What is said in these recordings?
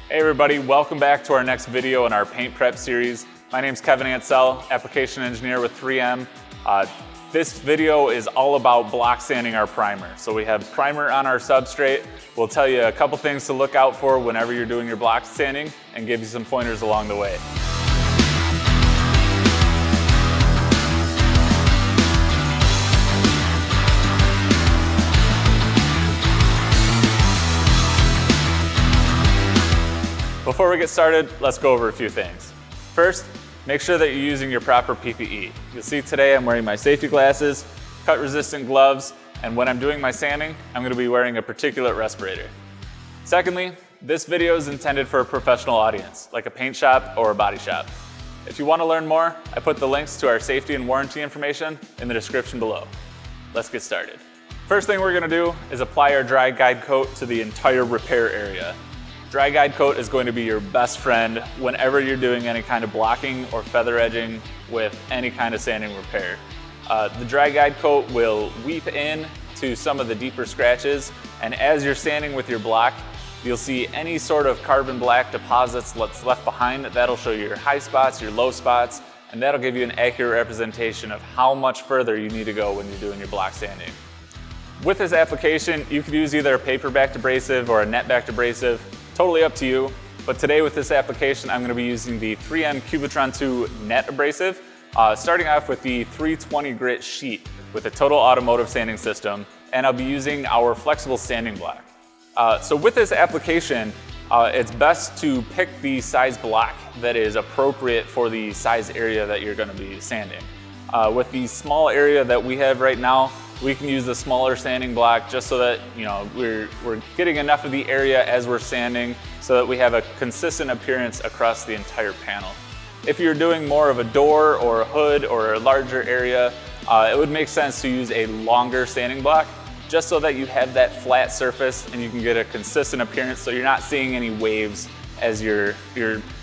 Hey everybody, welcome back to our next video in our paint prep series. My name's Kevin Ansell, application engineer with 3M. This video is all about block sanding our primer. So we have primer on our substrate. We'll tell you a couple things to look out for whenever you're doing your block sanding and give you some pointers along the way. Before we get started, let's go over a few things. First, make sure that you're using your proper PPE. You'll see today I'm wearing my safety glasses, cut-resistant gloves, and when I'm doing my sanding, I'm going to be wearing a particulate respirator. Secondly, this video is intended for a professional audience, like a paint shop or a body shop. If you want to learn more, I put the links to our safety and warranty information in the description below. Let's get started. First thing we're going to do is apply our dry guide coat to the entire repair area. Dry guide coat is going to be your best friend whenever you're doing any kind of blocking or feather edging with any kind of sanding repair. The dry guide coat will weep in to some of the deeper scratches, and as you're sanding with your block, you'll see any sort of carbon black deposits that's left behind. That'll show you your high spots, your low spots, and that'll give you an accurate representation of how much further you need to go when you're doing your block sanding. With this application, you could use either a paper-backed abrasive or a net-backed abrasive. Totally up to you, but today with this application, I'm going to be using the 3M Cubitron 2 net abrasive, starting off with the 320 grit sheet with a total automotive sanding system, and I'll be using our flexible sanding block. So with this application, it's best to pick the size block that is appropriate for the size area that you're going to be sanding. With the small area that we have right now, we can use the smaller sanding block just so that we're getting enough of the area as we're sanding so that we have a consistent appearance across the entire panel. If you're doing more of a door or a hood or a larger area, it would make sense to use a longer sanding block just so that you have that flat surface and you can get a consistent appearance so you're not seeing any waves as you're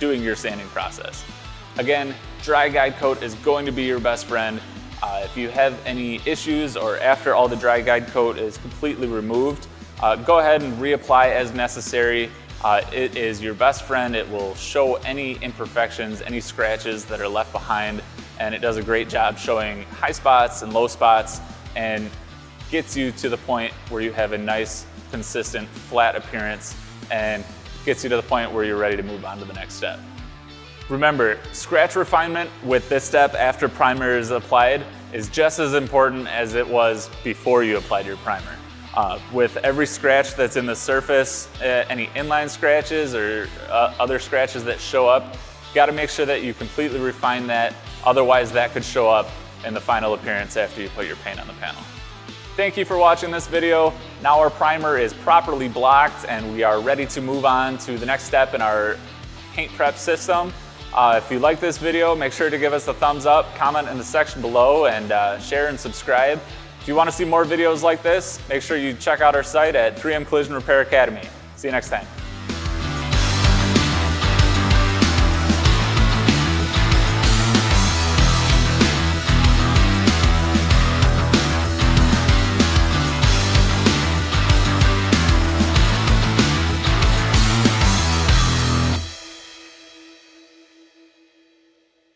doing your sanding process. Again, dry guide coat is going to be your best friend. If you have any issues or after all the dry guide coat is completely removed, go ahead and reapply as necessary. It is your best friend. It will show any imperfections, any scratches that are left behind, and it does a great job showing high spots and low spots and gets you to the point where you have a nice, consistent, flat appearance and gets you to the point where you're ready to move on to the next step. Remember, scratch refinement with this step after primer is applied is just as important as it was before you applied your primer. With every scratch that's in the surface, any inline scratches or other scratches that show up, you gotta make sure that you completely refine that, otherwise that could show up in the final appearance after you put your paint on the panel. Thank you for watching this video. Now our primer is properly blocked and we are ready to move on to the next step in our paint prep system. If you like this video, make sure to give us a thumbs up, comment in the section below, and share and subscribe. If you want to see more videos like this, make sure you check out our site at 3M Collision Repair Academy. See you next time.